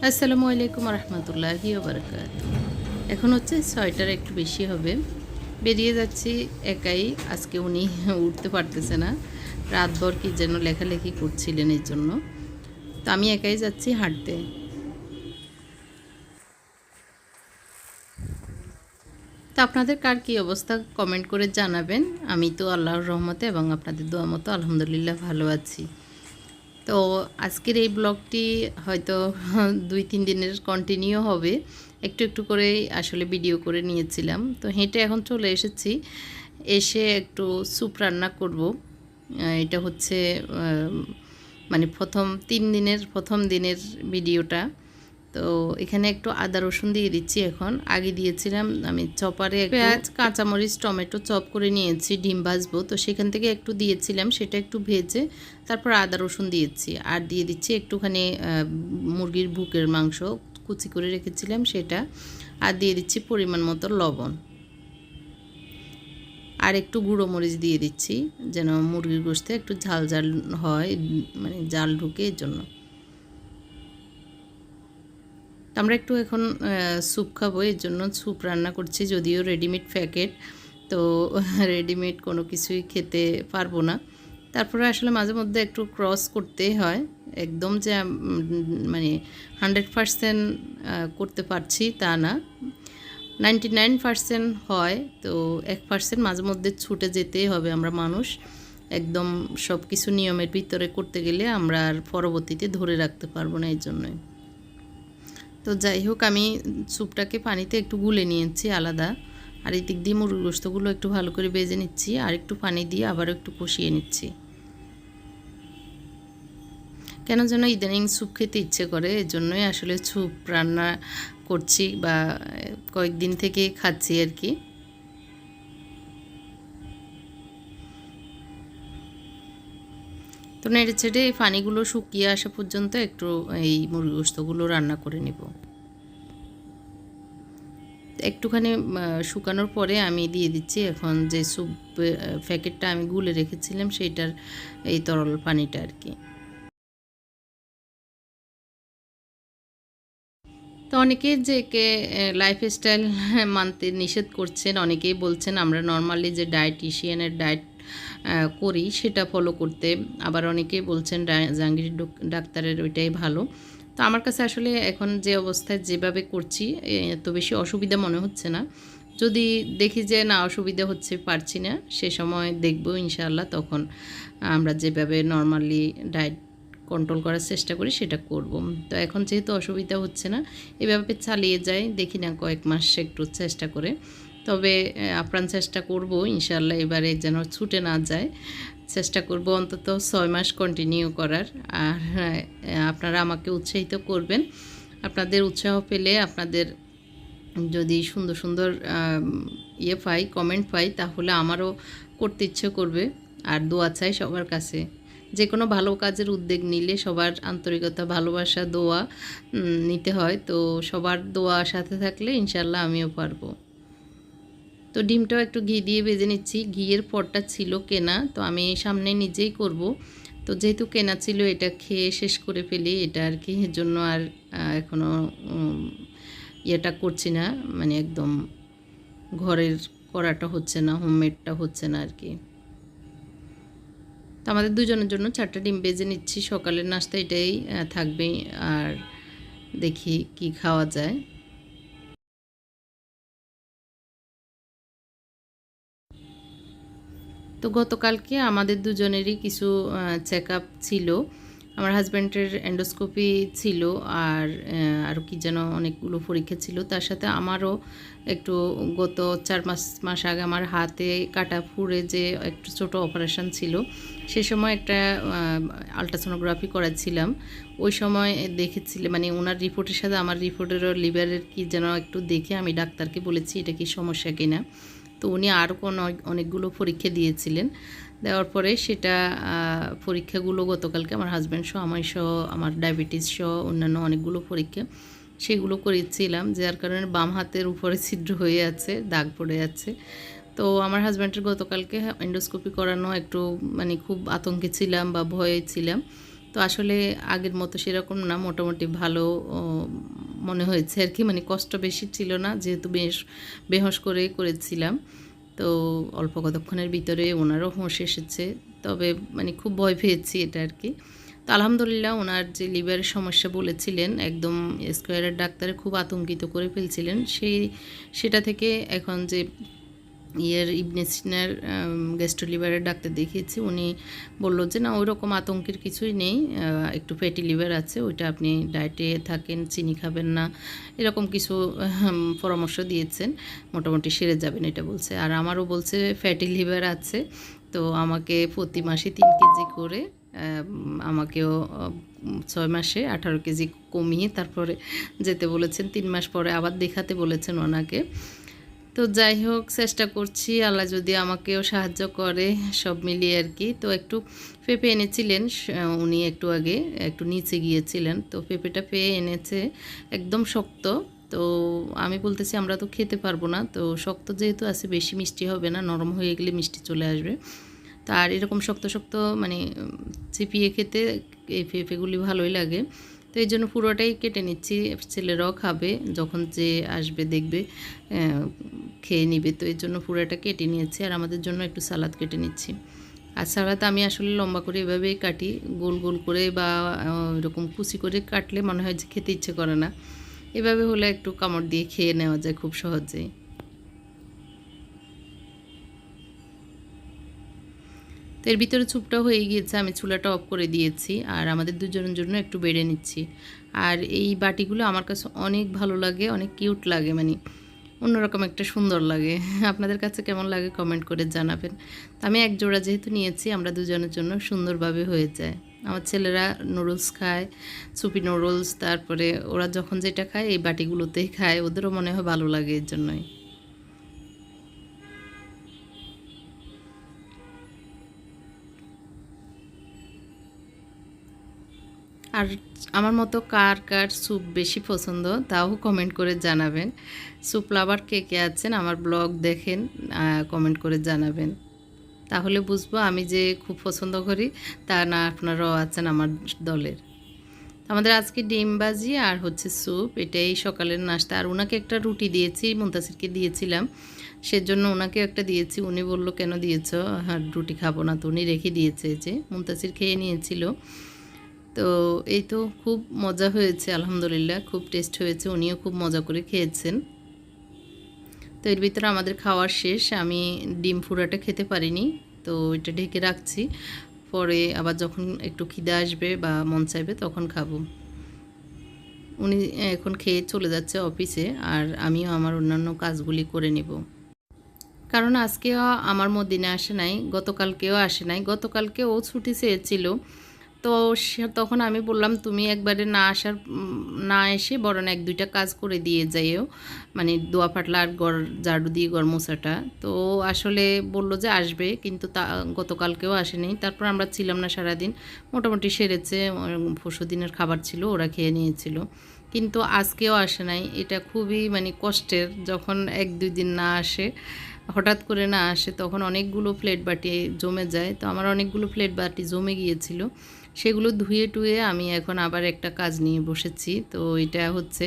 আসসালামু আলাইকুম রহমতুল্লাহি ওবরাকাতুহু। এখন হচ্ছে 6টার একটু বেশি হবে। বেরিয়ে যাচ্ছি একাই। আজকে উনি উঠতে পারতেছে না। রাতভর কি যেন লেখালেখি করছিলেন এর জন্য। তো আমি একাই যাচ্ছি হাঁটতে। তো আপনাদের কার কী অবস্থা কমেন্ট করে জানাবেন। আমি তো আল্লাহর রহমতে এবং আপনাদের দোয়া মতো আলহামদুলিল্লাহ ভালো আছি। তো আজকের এই ব্লগটি হয়তো 2-3 দিনের কন্টিনিউ হবে। একটু একটু করেই আসলে ভিডিও করে নিয়েছিলাম। তো হেঁটে এখন চলে এসেছি। এসে একটু স্যুপ রান্না করব। এটা হচ্ছে মানে 3 দিনের প্রথম দিনের ভিডিওটা। তো এখানে একটু আদা রসুন দিয়ে দিচ্ছি এখন। আগে দিয়েছিলাম আমি চপারে পেঁয়াজ, কাঁচামরিচ, টমেটো চপ করে নিয়েছি, ডিম ভাজবো। তো সেখান থেকে একটু দিয়েছিলাম, সেটা একটু ভেজে তারপর আদা রসুন দিয়েছি। আর দিয়ে দিচ্ছি একটুখানি মুরগির বুকের মাংস কুচি করে রেখেছিলাম সেটা। আর দিয়ে দিচ্ছি পরিমাণ মতো লবণ। আর একটু গুঁড়ো মরিচ দিয়ে দিচ্ছি যেন মুরগির গোশতে একটু ঝাল ঝাল হয়, মানে জাল ঢুকে এর জন্য। আমরা একটু এখন স্যুপ খাবো, এর জন্য স্যুপ রান্না করছি। যদিও রেডিমেড প্যাকেট, তো রেডিমেড কোনো কিছুই খেতে পারবো না। তারপরে আসলে মাঝে মধ্যে একটু ক্রস করতেই হয়। একদম যে মানে 100% করতে পারছি তা না, 99% হয়। তো 1% মাঝে মধ্যে ছুটে যেতেই হবে। আমরা মানুষ, একদম সব কিছু নিয়মের ভিতরে করতে গেলে আমরা আর পরবর্তীতে ধরে রাখতে পারবো না, এই জন্যই। তো যাই হোক, আমি স্যুপটাকে পানিতে একটু গুলে নিয়েছি আলাদা। আর এই দিক দিয়ে মুরগির গোশতগুলো একটু ভালো করে ভেজে নিচ্ছি। আর একটু পানি দিয়ে আবার একটু কষিয়ে নিচ্ছি। কেন যেন ইদানিং স্যুপ খেতে ইচ্ছে করে, এর জন্যই আসলে স্যুপ রান্না করছি বা কয়েকদিন থেকে খাচ্ছি আর কি। তো নেড়ে ছেড়ে এই পানিগুলো শুকিয়ে আসা পর্যন্ত একটু এই মুরগির গোশতগুলো রান্না করে নেব। একটুখানি শুকানোর পরে আমি দিয়ে দিচ্ছি এখন যে স্যুপ প্যাকেটটা আমি গুলে রেখেছিলাম সেইটার এই তরল পানিটা আর কি। তো অনেকেই যে লাইফস্টাইল মানতে নিষেধ করছেন, অনেকেই বলছেন আমরা নর্মালি যে ডায়েটিশিয়ানের ডায়েট করি সেটা ফলো করতে। আবার অনেকেই বলছেন জাহাঙ্গীর ডাক্তারের ওইটাই ভালো। তো আমার কাছে আসলে এখন যে অবস্থায় যেভাবে করছি এত বেশি অসুবিধা মনে হচ্ছে না। যদি দেখি যে না অসুবিধা হচ্ছে, পারছি না, সে সময় দেখব ইনশাআল্লাহ, তখন আমরা যেভাবে নর্মালি ডায়েট কন্ট্রোল করার চেষ্টা করি সেটা করব। তো এখন যেহেতু অসুবিধা হচ্ছে না, এভাবে চালিয়ে যাই, দেখি না কয়েক মাস একটু চেষ্টা করে। তবে আপ্রাণ চেষ্টা করব ইনশাআল্লাহ এবারে যেন ছুটে না যায়। চেষ্টা করব অন্তত 6 মাস কন্টিনিউ করার। আর আপনারা আমাকে উৎসাহিত করবেন। আপনাদের উৎসাহ পেলে, আপনাদের যদি সুন্দর সুন্দর পাই, কমেন্ট পাই, তাহলে আমারও করতে ইচ্ছে করবে। আর দোয়া চাই সবার কাছে। যে কোনো ভালো কাজের উদ্যোগ নিলে সবার আন্তরিকতা, ভালোবাসা, দোয়া নিতে হয়। তো সবার দোয়া সাথে থাকলে ইনশাল্লাহ আমিও পারবো। তো ডিমটাও একটু ঘি দিয়ে ভেজে নিচ্ছি। ঘিয়ের পটটা ছিল কেনা, তো আমি সামনে নিজেই করব। তো যেহেতু কেনা ছিল, এটা খেয়ে শেষ করে ফেলি, এটা আর কি, এর জন্য আর এখনও ইয়েটা করছি না, মানে একদম ঘরের করাটা হচ্ছে না, হোমমেডটা হচ্ছে না আর কি। তো আমাদের দুজনের জন্য 4টা ডিম ভেজে নিচ্ছি। সকালের নাস্তা এটাই থাকবে। আর দেখি কি খাওয়া যায়। তো গতকালকে আমাদের দুজনেরই কিছু চেক আপ ছিল। আমার হাজব্যান্ডের এন্ডোস্কোপি ছিল, আর আরও কি যেন অনেকগুলো পরীক্ষা ছিল। তার সাথে আমারও একটু গত 4-5 মাস আগে আমার হাতে কাটা ফুঁড়ে যে একটু ছোট অপারেশন ছিল, সে সময় একটা আলট্রাসোনোগ্রাফি করাচ্ছিলাম। ওই সময় দেখেছিলাম, মানে ওনার রিপোর্টের সাথে আমার রিপোর্টেরও লিভারের কি যেন একটু দেখে আমি ডাক্তারকে বলেছি এটা কি সমস্যা কিনা। তো উনি আরও অনেকগুলো পরীক্ষা দিয়েছিলেন। দেওয়ার পরে সেটা পরীক্ষাগুলো গতকালকে আমার হাজব্যান্ড সহ, আমার সহ, আমার ডায়াবেটিস সহ অন্যান্য অনেকগুলো পরীক্ষা সেগুলো করেছিলাম, যার কারণে বাম হাতের উপরে ছিদ্র হয়ে আছে, দাগ পড়ে আছে। তো আমার হাজব্যান্ডের গতকালকে এন্ডোস্কোপি করানো একটু মানে খুব আতঙ্কে ছিলাম বা ভয়ে ছিলাম। তো আসলে আগের মতো সেরকম না, মোটামুটি ভালো মনে হয়েছে আর কি, মানে কষ্ট বেশি ছিল না, যেহেতু বেহোশ করে করেছিলাম। তো অল্প কতক্ষণের ভিতরে ওনারও হুঁশ এসেছে, তবে মানে খুব ভয় পেয়েছি এটা আর কি। তো আলহামদুলিল্লাহ ওনার যে লিভারের সমস্যা বলেছিলেন, একদম স্কোয়ারের ডাক্তারে খুব আতঙ্কিত করে ফেলছিলেন, সেটা থেকে এখন যে ইবনে সিনার গ্যাস্ট্রো লিভারের ডাক্তার দেখিয়েছি, উনি বললো যে না ওইরকম আতঙ্কের কিছুই নেই, একটু ফ্যাটি লিভার আছে, ওইটা আপনি ডায়েটে থাকেন, চিনি খাবেন না, এরকম কিছু পরামর্শ দিয়েছেন, মোটামুটি সেরে যাবেন এটা বলছে। আর আমারও বলছে ফ্যাটি লিভার আছে, তো আমাকে প্রতি মাসে 3 কেজি করে আমাকেও 6 মাসে 18 কেজি কমিয়ে তারপরে যেতে বলেছেন, 3 মাস পরে আবার দেখাতে বলেছেন ওনাকে। তো যাই হোক চেষ্টা করছি, আল্লাহ যদি আমাকেও সাহায্য করে, সব মিলিয়ে আর কি। তো একটু পেঁপে এনেছিলেন উনি একটু আগে, একটু নিচে গিয়েছিলেন, তো পেঁপেটা পেয়ে এনেছে একদম শক্ত। তো আমি বলতেছি আমরা তো খেতে পারবো না, তো শক্ত যেহেতু আছে বেশি মিষ্টি হবে না, নরম হয়ে গেলে মিষ্টি চলে আসবে। তো আর এরকম শক্ত শক্ত মানে চিপিয়ে খেতে এই পেঁপেগুলি ভালোই লাগে। তো এই জন্য পুরোটাই কেটে নিচ্ছি, ছেলেরাও খাবে, যখন যে আসবে দেখবে খেয়ে নিবে, তো এর জন্য পুরোটা কেটে নিয়েছি। আর আমাদের জন্য একটু সালাদ কেটে নিচ্ছি। আর সালাদ আমি আসলে লম্বা করে এভাবেই কাটি, গোল গোল করে বা এরকম কুচি করে কাটলে মনে হয় যে খেতে ইচ্ছে করে না, এভাবে হলে একটু কামড় দিয়ে খেয়ে নেওয়া যায় খুব সহজেই। তো এর ভিতরে চুপটা হয়ে গিয়েছে, আমি চুলাটা অফ করে দিয়েছি, আর আমাদের দুজনের জন্য একটু বেড়ে নিচ্ছি। আর এই বাটিগুলো আমার কাছে অনেক ভালো লাগে, অনেক কিউট লাগে, মানে অন্যরকম একটা সুন্দর লাগে। আপনাদের কাছে কেমন লাগে কমেন্ট করে জানাবেন। আমি এক জোড়া যেহেতু নিয়েছি, আমরা দুজনের জন্য সুন্দরভাবে হয়ে যায়। আমার ছেলেরা নুডলস খায়, সুপি নুডলস, তারপরে ওরা যখন যেটা খায় এই বাটিগুলোতেই খায়, ওদেরও মনে হয় ভালো লাগে এর জন্যই। আর আমার মতো কার কার স্যুপ বেশি পছন্দ তাও কমেন্ট করে জানাবেন। স্যুপ লাভার কে কে আছেন, আমার ব্লগ দেখেন, কমেন্ট করে জানাবেন, তাহলে বুঝবো আমি যে খুব পছন্দ করি তা না আপনারাও আছেন আমার দলের। আমাদের আজকে ডিম ভাজি আর হচ্ছে স্যুপ, এটাই সকালের নাস্তা। আর ওনাকে একটা রুটি দিয়েছি, মুনতাসিরকে দিয়েছিলাম, সেজন্য ওনাকে একটা দিয়েছি। উনি বলল কেন দিয়েছ, হ্যাঁ রুটি খাবো না, তো উনি রেখে দিয়েছে, যে মুনতাসির খেয়ে নিয়েছিল। তো এই তো খুব মজা হয়েছে, আলহামদুলিল্লাহ খুব টেস্ট হয়েছে, উনিও খুব মজা করে খেয়েছেন। তো এর ভিতরে আমাদের খাওয়ার শেষ, আমি ডিম ফুরাটা খেতে পারিনি, তো এটা ঢেকে রাখছি, পরে আবার যখন একটু খিদে আসবে বা মন চাইবে তখন খাবো। উনি এখন খেয়ে চলে যাচ্ছে অফিসে, আর আমিও আমার অন্যান্য কাজগুলি করে নেব। কারণ আজকেও আমার মদিনে আসে নাই, গতকালকেও আসে নাই, গতকালকে ও ছুটি চেয়েছিল। তো তখন আমি বললাম তুমি একবারে না এসে বরং 1-2টা কাজ করে দিয়ে যাইও, মানে দোয়া পাটলা আর ঝাড়ু দিয়ে ঘর মোছাটা। তো আসলে বলল যে আসবে, কিন্তু গতকালকেও আসেনি। তারপর আমরা ছিলাম না সারাদিন, মোটামুটি সেরেছে, পরশু দিনের খাবার ছিল ওরা খেয়ে নিয়েছিল, কিন্তু আজকেও আসে নাই। এটা খুবই মানে কষ্টের, যখন 1-2 দিন না আসে, হঠাৎ করে না আসে, তখন অনেকগুলো প্লেট বাটি জমে যায়। তো আমার অনেকগুলো প্লেট বাটি জমে গিয়েছিল, সেগুলো ধুয়ে টুয়ে আমি এখন আবার একটা কাজ নিয়ে বসেছি। তো এটা হচ্ছে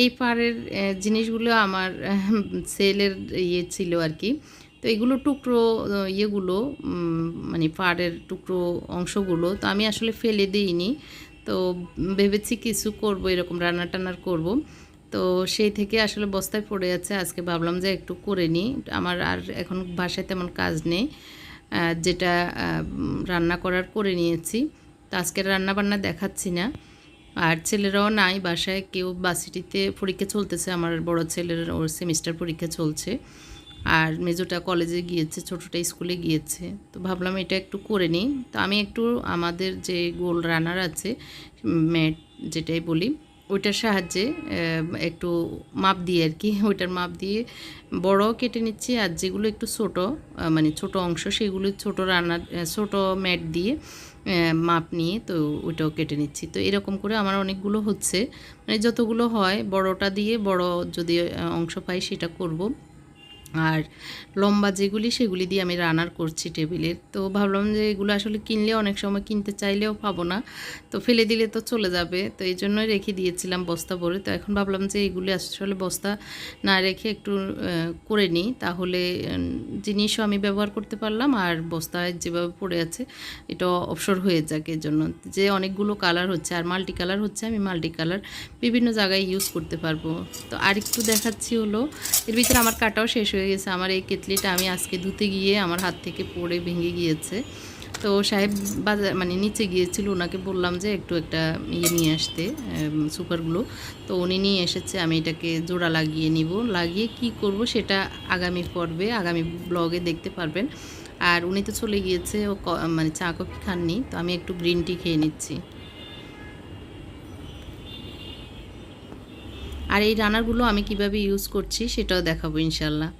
এই পাড়ের জিনিসগুলো আমার সেলের ইয়ে ছিল আর কি। তো এগুলো টুকরো ইয়েগুলো মানে পাড়ের টুকরো অংশগুলো তো আমি আসলে ফেলে দিইনি, তো ভেবেছি কিছু করব, এরকম রান্না টান্নার করব। তো সেই থেকে আসলে বস্তায় পড়ে আছে, আজকে ভাবলাম যে একটু করে নিই। আমার আর এখন বাসায় তেমন কাজ নেই, যেটা রান্না করার করে নিয়েছি। তো আজকের রান্নাবান্না দেখাচ্ছি না। আর ছেলেরাও নাই বাসায়, কেউ বাসিটিতে পরীক্ষা চলতেছে, আমার বড় ছেলের ওর সেমিস্টার পরীক্ষা চলছে, আর মেজোটা কলেজে গিয়েছে, ছোটোটা স্কুলে গিয়েছে। তো ভাবলাম এটা একটু করে নিই। তো আমি একটু আমাদের যে গোল রানার আছে, ম্যাট যেটাই বলি, ওইটার সাহায্যে একটু মাপ দিয়ে আর কি, ওইটার মাপ দিয়ে বড় কেটে নিচ্ছি, আর যেগুলো একটু ছোট মানে ছোট অংশ সেগুলো ছোট রান্নার ছোট ম্যাট দিয়ে মাপ নিয়ে তো ওইটাও কেটে নিচ্ছি। তো এরকম করে আমার অনেকগুলো হচ্ছে, মানে যতগুলো হয় বড়টা দিয়ে বড় যদি অংশ পাই সেটা করব। আর লম্বা যেগুলি সেগুলি দিয়ে আমি রান্নার করছি টেবিলের। তো ভাবলাম যে এগুলো আসলে কিনলে অনেক সময় কিনতে চাইলেও পাবো না, তো ফেলে দিলে তো চলে যাবে, তো এই জন্যই রেখে দিয়েছিলাম বস্তা ভরে। তো এখন ভাবলাম যে এগুলি আসলে বস্তা না রেখে একটু করে নিই, তাহলে জিনিসও আমি ব্যবহার করতে পারলাম আর বস্তায় যেভাবে পড়ে আছে এটা অবসর হয়ে যাক। এর জন্য যে অনেকগুলো কালার হচ্ছে আর মাল্টি কালার হচ্ছে, আমি মাল্টি কালার বিভিন্ন জায়গায় ইউজ করতে পারবো। তো আরেকটু দেখাচ্ছি হলো এর ভিতরে আমার কাটাও শেষ হয়ে গেছে। আমার এই কেটলিটা আমি আজকে ধুতে গিয়ে আমার হাত থেকে পড়ে ভেঙে গিয়েছে। তো সাহেব বাজার মানে নিচে গিয়েছিল, ওনাকে বললাম যে একটু একটা ইয়ে নিয়ে আসতে, সুপারগুলো। তো উনি নিয়ে এসেছে, আমি এটাকে জোড়া লাগিয়ে নিব। লাগিয়ে কি করব সেটা আগামী পর্বে আগামী ব্লগে দেখতে পারবেন। আর উনি তো চলে গিয়েছে, ও মানে চা কফি খাননি, তো আমি একটু গ্রিন টি খেয়ে নিচ্ছি। আর এই রান্নাগুলো আমি কিভাবে ইউজ করছি সেটাও দেখাবো ইনশাল্লাহ।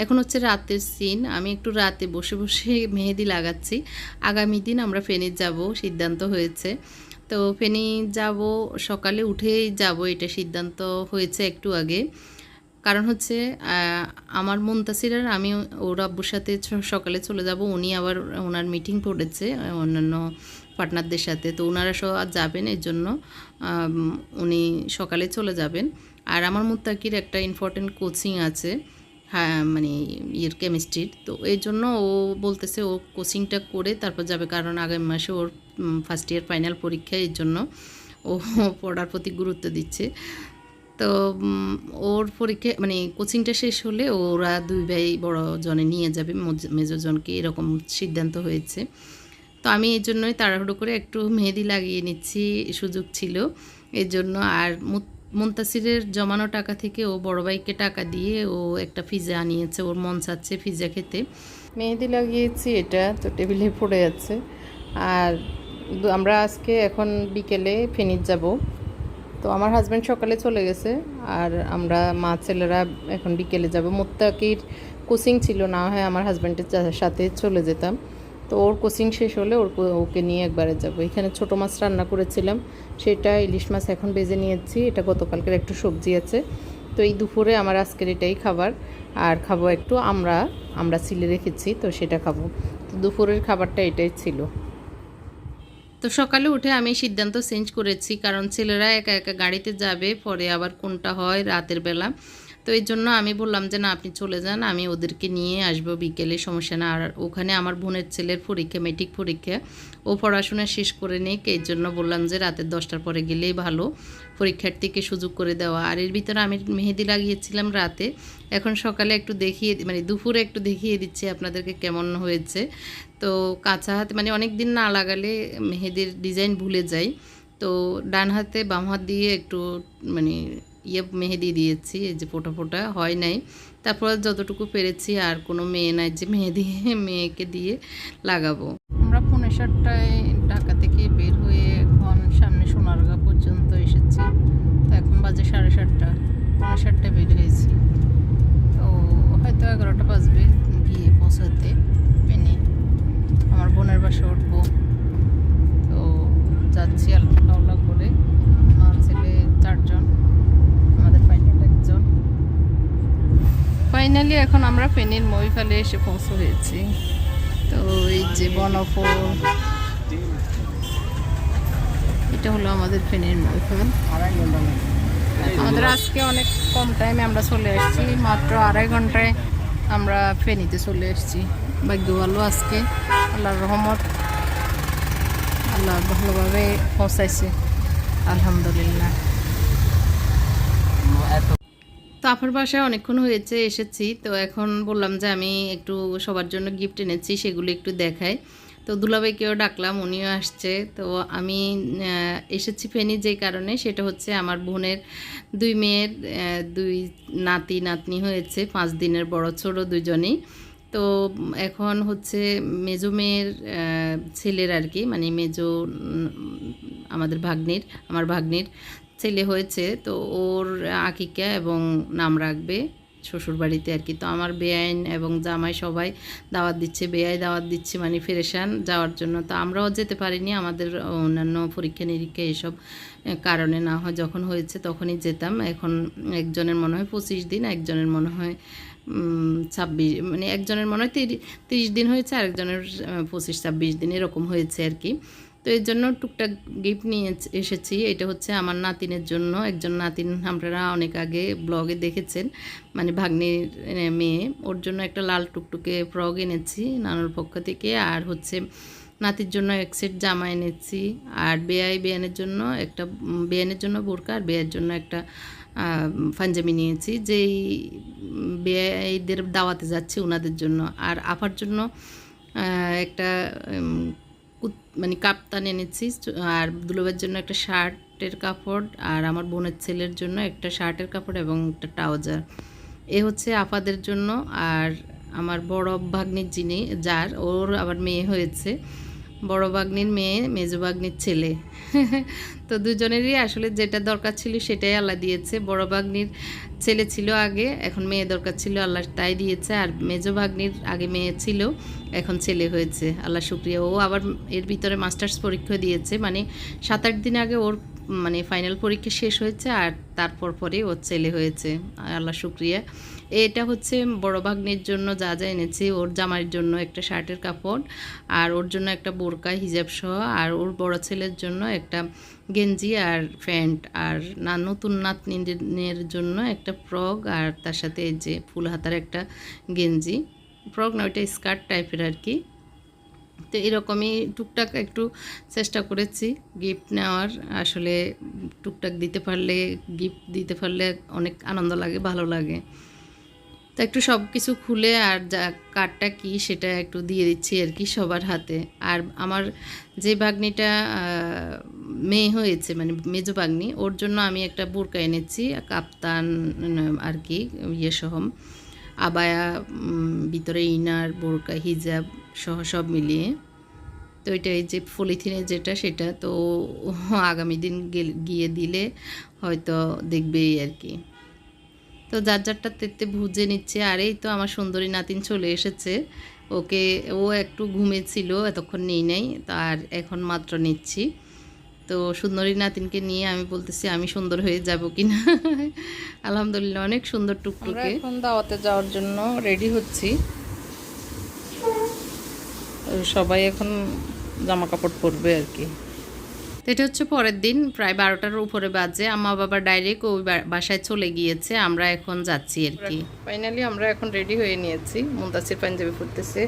এখন হচ্ছে রাতের সিন, আমি একটু রাতে বসে বসে মেহেদি লাগাচ্ছি। আগামী দিন আমরা ফেনী যাব সিদ্ধান্ত হয়েছে। তো ফেনী যাব, সকালে উঠেই যাব, এটা সিদ্ধান্ত হয়েছে একটু আগে। কারণ হচ্ছে আমার মুনতাসির আর আমি ওর আব্বুর সাথে সকালে চলে যাব। উনি আবার ওনার মিটিং পড়েছে অন্যান্য পার্টনারদের সাথে, তো ওনারা সব আর যাবেন, এর জন্য উনি সকালে চলে যাবেন। আর আমার মুত্তাকির একটা ইম্পর্টেন্ট কোচিং আছে, হ্যাঁ মানে কেমিস্ট্রির, তো এই জন্য ও বলতেছে ও কোচিংটা করে তারপর যাবে, কারণ আগামী মাসে ওর ফার্স্ট ইয়ার ফাইনাল পরীক্ষা, এর জন্য ও পড়ার প্রতি গুরুত্ব দিচ্ছে। তো ওর পরীক্ষা মানে কোচিংটা শেষ হলে ওরা দুই ভাই বড় জনে নিয়ে যাবে মেজরজনকে, এরকম সিদ্ধান্ত হয়েছে। তো আমি এই জন্যই তাড়াহুড়ো করে একটু মেহেদি লাগিয়ে নিচ্ছি, সুযোগ ছিল এর জন্য। আর মুনতাসিরের জমানো টাকা থেকে ও বড় ভাইকে টাকা দিয়ে ও একটা পিৎজা আনিয়েছে, ওর মন চাচ্ছে পিৎজা খেতে। মেহেদি লাগিয়েছি, এটা তো টেবিলে পড়ে আছে। আর আমরা আজকে এখন বিকেলে ফেনীর যাব। তো আমার হাজব্যান্ড সকালে চলে গেছে আর আমরা মা ছেলেরা এখন বিকেলে যাব। মুত্তাকির কোচিং ছিল, না হয় আমার হাজব্যান্ডের সাথে চলে যেতাম। তো ওর কোচিং শেষ হলে ওকে নিয়ে একবারে যাব। এখানে ছোটো মাছ রান্না করেছিলাম, সেটা ইলিশ মাছ এখন বেজে নিয়েছি। এটা গতকালকের একটু সবজি আছে। তো এই দুপুরে আমার আজকের এটাই খাবার। আর খাবো একটু আমরা ছিলে রেখেছি, তো সেটা খাবো। তো দুপুরের খাবারটা এটাই ছিল। তো সকালে উঠে আমি সিদ্ধান্ত চেঞ্জ করেছি, কারণ ছেলেরা একা একা গাড়িতে যাবে, পরে আবার কোনটা হয় রাতের বেলা। তো এই জন্য আমি বললাম যে না আপনি চলে যান, আমি ওদেরকে নিয়ে আসবো বিকেলে, সমস্যা না। আর ওখানে আমার বোনের ছেলের পরীক্ষা, মেট্রিক পরীক্ষা, ও পড়াশোনা শেষ করে নিক, এই জন্য বললাম যে রাতের 10টার পরে গেলেই ভালো, পরীক্ষার্থীকে সুযোগ করে দেওয়া। আর এর ভিতরে আমি মেহেদি লাগিয়েছিলাম রাতে, এখন সকালে একটু দেখিয়ে মানে দুপুরে একটু দেখিয়ে দিচ্ছি আপনাদেরকে কেমন হয়েছে। তো কাঁচা হাতে মানে অনেক দিন না লাগালে মেহেদির ডিজাইন ভুলে যাই। তো ডান হাতে বাম হাত দিয়ে একটু মানে মেহেদি দিয়েছি, এই যে ফোটা ফোটা হয় নাই। তারপর যতটুকু পেরেছি, আর কোনো মেয়ে নাই যে মেহেদি মেয়েকে দিয়ে লাগাবো। আমরা 7:30টায় ঢাকা থেকে বের হয়ে এখন সামনে সোনারগাঁ পর্যন্ত এসেছি। তো এখন বাজে 7:30, 7:30টায় বের হয়েছি। তো হয়তো 11টা বাজবে গিয়ে পৌঁছাতে পেনে। আমার বোনের বাসা উঠবো, তো যাচ্ছি আল্লাহ করে। মা ছেলে 4 জন, আমাদের ফাইনাল একজন। ফাইনালি এখন আমরা ফেনীর মহিফালে এসে পৌঁছে হয়েছি। তো এই যে বনফল, এটা হলো আমাদের ফেনীর মহিফাল। আমাদের আজকে অনেক কম টাইমে আমরা চলে আসছি, মাত্র 2.5 ঘন্টায় আমরা ফেনীতে চলে আসছি। ভাগ্য ভালো আজকে, আল্লাহর রহমত, আল্লাহ ভালোভাবে পৌঁছাইছে আলহামদুলিল্লাহ। তো আপনার বাসায় অনেকক্ষণ হয়েছে এসেছি, তো এখন বললাম যে আমি একটু সবার জন্য গিফট এনেছি, সেগুলো একটু দেখাই। তো দুলাভাইকেও ডাকলাম, উনিও আসছে। তো আমি এসেছি ফেনী যেই কারণে, সেটা হচ্ছে আমার বোনের 2 মেয়ের 2 নাতি নাতনি হয়েছে, 5 দিনের বড় ছোট দুজনেই। তো এখন হচ্ছে মেজো মেয়ের ছেলের আর কি, মানে মেজো আমার ভাগ্নির ছেলে হয়েছে। তো ওর আকিকা এবং নাম রাখবে শ্বশুরবাড়িতে আর কি। তো আমার বেআইন এবং জামাই সবাই দাওয়াত দিচ্ছে, বেআই দাওয়াত দিচ্ছে, মানে ফেরেশান যাওয়ার জন্য। তো আমরাও যেতে পারিনি, আমাদের অন্যান্য পরীক্ষা নিরীক্ষা এসব কারণে, না হয় যখন হয়েছে তখনই যেতাম। এখন একজনের মনে হয় 25 দিন, একজনের মনে হয় 26 মানে একজনের মনে হয় 30 দিন হয়েছে, আরেকজনের 25-26 দিন এরকম হয়েছে আর কি। তো এর জন্য টুকটাক গিফট নিয়ে এসেছি। এটা হচ্ছে আমার নাতিনের জন্য। একজন নাতিন আপনারা অনেক আগে ব্লগে দেখেছেন, মানে ভাগ্নির মেয়ে, ওর জন্য একটা লাল টুকটুকে ফ্রক এনেছি নানুর পক্ষ থেকে, আর হচ্ছে নাতির জন্য এক সেট জামা এনেছি, আর বেয়ানের জন্য বোরকা, আর বেয়ের জন্য একটা পাঞ্জাবি নিয়েছি, যেই বেয়াইদের দাওয়াতে যাচ্ছি ওনাদের জন্য। আর আপার জন্য একটা মানে কাপ্তান এনেছি, আর দুলোবের জন্য একটা শার্টের কাপড়, আর আমার বোনের ছেলের জন্য একটা শার্টের কাপড় এবং একটা ট্রাউজার। এ হচ্ছে আপাদের জন্য। আর আমার বড় ভাগ্নির যার ওর আবার মেয়ে হয়েছে, বড় ভাগ্নির মেয়ে মেজো ভাগ্নির ছেলে। তো দুজনেরই আসলে যেটা দরকার ছিল সেটাই আল্লাহ দিয়েছে। বড় ভাগ্নির ছেলে ছিল আগে, এখন মেয়ে দরকার ছিল, আল্লাহ তাই দিয়েছে। আর মেজো ভাগ্নির আগে মেয়ে ছিল, এখন ছেলে হয়েছে, আল্লাহ শুক্রিয়া। ও আবার এর ভিতরে মাস্টার্স পরীক্ষা দিয়েছে, মানে 7-8 দিন আগে ওর মানে ফাইনাল পরীক্ষা শেষ হয়েছে, আর তারপর পরে ওর ছেলে হয়েছে, আল্লাহ শুক্রিয়া। এটা হচ্ছে বড় ভাগ্নির জন্য যা যা এনেছি। ওর জামাইয়ের জন্য একটা শার্টের কাপড়, আর ওর জন্য একটা বোরকা হিজাব সহ, আর ওর বড় ছেলের জন্য একটা গেঞ্জি আর প্যান্ট, আর নতুন নাতনির জন্য একটা ফ্রক, আর তার সাথে এই যে ফুল হাতার একটা গেঞ্জি, ফ্রক না ওইটা স্কার্ট টাইপের আর কি। তো এরকমই টুকটাক একটু চেষ্টা করেছি গিফট নেওয়ার। আসলে টুকটাক গিফট দিতে পারলে অনেক আনন্দ লাগে, ভালো লাগে। তো একটু সব কিছু খুলে আর যা কার্ডটা কি সেটা একটু দিয়ে দিচ্ছি আর কি সবার হাতে। আর আমার যে ভাগ্নিটা মেয়ে হয়েছে, মানে মেজো ভাগ্নি, ওর জন্য আমি একটা বোরকা এনেছি, কাপ্তান আর কি সহ, আবায়া, ভিতরে ইনার, বোরকা, হিজাব সহ সব মিলিয়ে। তো এটা এই যে পলিথিনে যেটা, সেটা তো আগামী দিন গিয়ে দিলে হয়তো দেখবেই আর কি। তো যার যারটা তেতে ভুজে নিচ্ছে। আর এই তো আমার সুন্দরী নাতিন চলে এসেছে, ও একটু ঘুমেছিল, এতক্ষণ নেই নাই, আর এখন মাত্র নিচ্ছি। তো সুন্দরী নাতিনকে নিয়ে আমি বলতেছি আমি সুন্দর হয়ে যাব কিনা। আলহামদুলিল্লাহ অনেক সুন্দর টুকটুকে। এখন দাওয়াতে যাওয়ার জন্য রেডি হচ্ছি, সবাই এখন জামা কাপড় পরবে আর কি। তো এটা হচ্ছে পরের দিন, প্রায় 12টার উপরে বাজে। আম্মা বাবা ডাইরেক্ট ওই বাসায় চলে গিয়েছে, আমরা এখন যাচ্ছি আর কি। ফাইনালি আমরা এখন রেডি হয়ে নিয়েছি। মুনতাসির পাঞ্জাবি পরতেছে,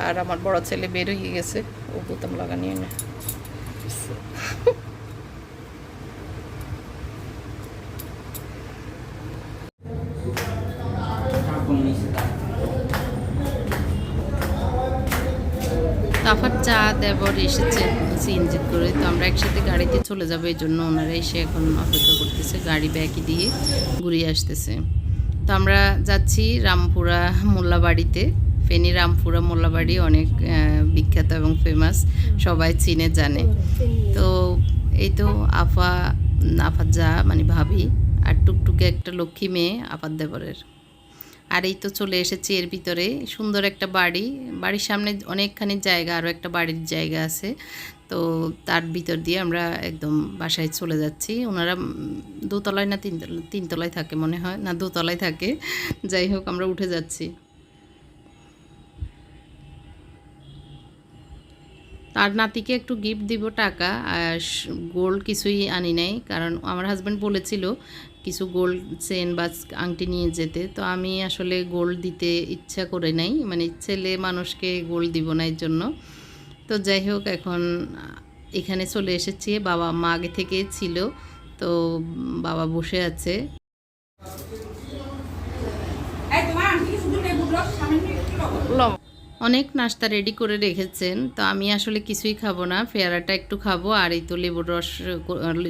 আর আমার বড় ছেলে বের হয়ে গেছে, ও বোতাম লাগানিয়ে না। তাফার চা দেবর এসেছেন সিএনজি করে, তো আমরা একসাথে গাড়িতে চলে যাবো, এই জন্য ওনারা এসে এখন অপেক্ষা করতেছে, গাড়ি ব্যাকি দিয়ে ঘুরিয়ে আসতেছে। তো আমরা যাচ্ছি রামপুরা মোল্লাবাড়িতে। ফেনী রামপুরা মোল্লাবাড়ি অনেক বিখ্যাত এবং ফেমাস, সবাই চিনে জানে। তো এই তো আফা যা মানে ভাবি, আর টুকটুকে একটা লক্ষ্মী মেয়ে আপার দেবরের। আর এই তো চলে এসেছি এর ভিতরে, সুন্দর একটা বাড়ির সামনে অনেকখানি জায়গা, আরও একটা বাড়ির জায়গা আছে। তো তার ভিতর দিয়ে আমরা একদম বাসায় চলে যাচ্ছি। ওনারা দোতলায় না তিনতলায় থাকে মনে হয়, না দোতলায় থাকে, যাই হোক আমরা উঠে যাচ্ছি। তার নাতিকে একটু গিফট দিব টাকা, আর গোল্ড কিছুই আনি নাই, কারণ আমার হাজব্যান্ড বলেছিল কিছু গোল্ড চেন বা আংটি নিয়ে যেতে। তো আমি আসলে গোল্ড দিতে ইচ্ছা করে নাই, মানে ছেলে মানুষকে গোল্ড দিব না এর জন্য। তো যাই হোক এখন এখানে চলে এসেছি, বাবা মা আগে থেকে ছিল, তো বাবা বসে আছে। অনেক নাস্তা রেডি করে রেখেছেন, তো আমি আসলে কিছুই খাবো না, পেয়ারাটা একটু খাবো। আর এই তো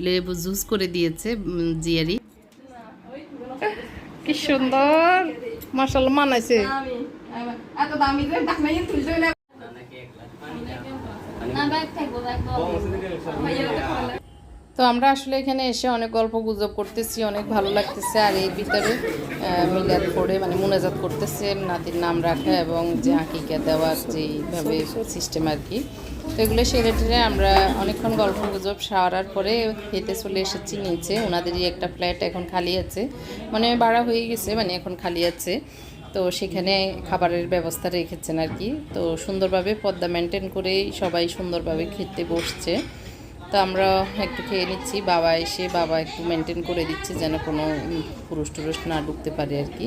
লেবু জুস করে দিয়েছে জিয়ারি, কি সুন্দর মাশাআল্লাহ মানাইছে। তো আমরা আসলে এখানে এসে অনেক গল্প গুজব করতেছি, অনেক ভালো লাগতেছে। আর এই ভিতরে মিলাদ পড়ে মানে মুনাজাত করতেছে, নাতির নাম রাখা এবং যে আকিকা দেওয়ার যেইভাবে সিস্টেম আর কি। তো এগুলো সেরে টেরে আমরা অনেকক্ষণ গল্প গুজব সারার পরে খেতে চলে এসেছি নিচে। ওনাদেরই একটা ফ্ল্যাট এখন খালি আছে, মানে ভাড়া হয়ে গেছে, মানে এখন খালি আছে। তো সেখানে খাবারের ব্যবস্থা রেখেছেন আর কি। তো সুন্দরভাবে পর্দা মেনটেন করেই সবাই সুন্দরভাবে খেতে বসছে। তো আমরা একটু খেয়ে নিচ্ছি, বাবা একটু মেনটেন করে দিচ্ছে যেন কোনো পুরুষ টুরুষ না ঢুকতে পারে আর কি।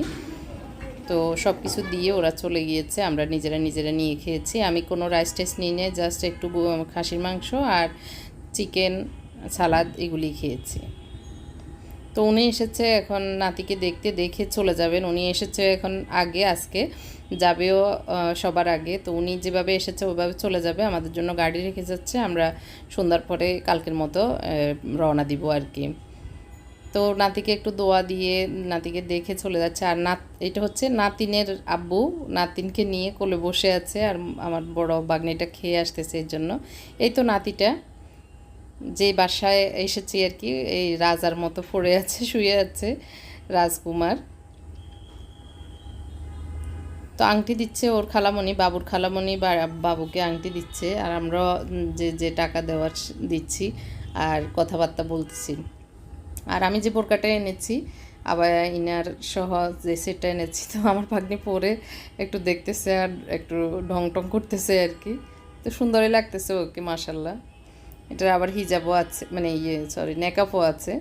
তো সব কিছু দিয়ে ওরা চলে গিয়েছে, আমরা নিজেরা নিয়ে খেয়েছি। আমি কোনো রাইস টাইস নিয়ে নিয়ে জাস্ট একটু খাসির মাংস আর চিকেন সালাদ এগুলি খেয়েছি। তো উনি এসেছে এখন নাতিকে দেখে চলে যাবেন। উনি এসেছে এখন আগে, আজকে যাবেও সবার আগে। তো উনি যেভাবে এসেছে ওইভাবে চলে যাবে, আমাদের জন্য গাড়ি রেখে যাচ্ছে। আমরা সন্ধ্যার পরে কালকের মতো রওনা দিব আর কি। তো নাতিকে একটু দোয়া দিয়ে নাতিকে দেখে চলে যাচ্ছে। আর এটা হচ্ছে নাতিনের আব্বু, নাতিনকে নিয়ে কোলে বসে আছে আর আমার বড় বাগনিটা খেয়ে আসতেছে। এর জন্য এই তো নাতিটা যে বাসায় এসেছি আর কি, এই রাজার মতো পড়ে আছে, শুয়ে আছে রাজকুমার। তো আংটি দিচ্ছে ওর খালামণি, বাবুর খালামণি বাবুকে আংটি দিচ্ছে। আর আমরা যে টাকা দেওয়ার দিচ্ছি আর কথাবার্তা বলতেছি। আর আমি যে বোরকাটা এনেছি আবার ইনার সহ যে সেটটা এনেছি, তো আমার ভাগ্নি পরে একটু দেখতেছে আর একটু ঢং টং করতেছে আর কি। তো সুন্দরই লাগতেছে ওকে, মাশাল্লাহ। এটার আবার হিজাবও আছে, মানে নেকাপও আছে।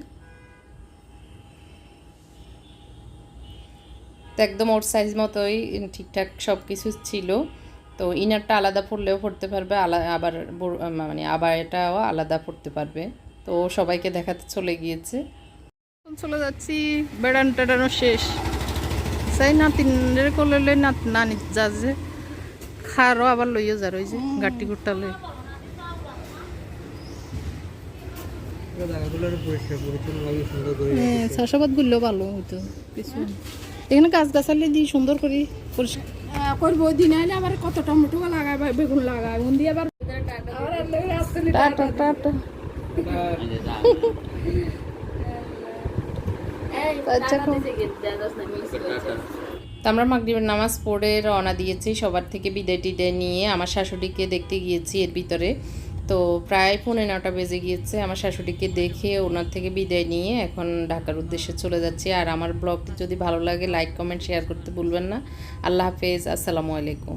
তো একদম ওর সাইজ মতোই ঠিকঠাক সব কিছু ছিল। তো ইনারটা আলাদা পরলেও পরতে পারবে, আবার মানে আবার এটাও আলাদা পরতে পারবে। তো সবাইকে দেখাতে চলে গিয়েছে। চলে যাচ্ছি, বেড়ানো টেড়ানো শেষ। সেই নাতিনের কোলে নানি যাচ্ছে, খারও আবার লইও যার ওই যে গাটি গুট্টা লই। চাষাবাদ করলেও ভালো হইতো কিছু। এখানে গাছ গাছালি দিয়ে সুন্দর করে পরিষ্কার করবো। দিন আইলে আবার কত টমেটো লাগায়, বেগুন লাগায়, মন দিয়ে আবার টাটা টাটা। তো আমরা মাগরিবের নামাজ পড়ে রওনা দিয়েছি, সবার থেকে বিদায় টিদায় নিয়ে আমার শাশুড়িকে দেখতে গিয়েছি এর ভিতরে। তো প্রায় 9:45 বেজে গিয়েছে। আমার শাশুড়িকে দেখে ওনার থেকে বিদায় নিয়ে এখন ঢাকার উদ্দেশ্যে চলে যাচ্ছি। আর আমার ব্লগটি যদি ভালো লাগে লাইক কমেন্ট শেয়ার করতে ভুলবেন না। আল্লাহ হাফেজ, আসসালামু আলাইকুম।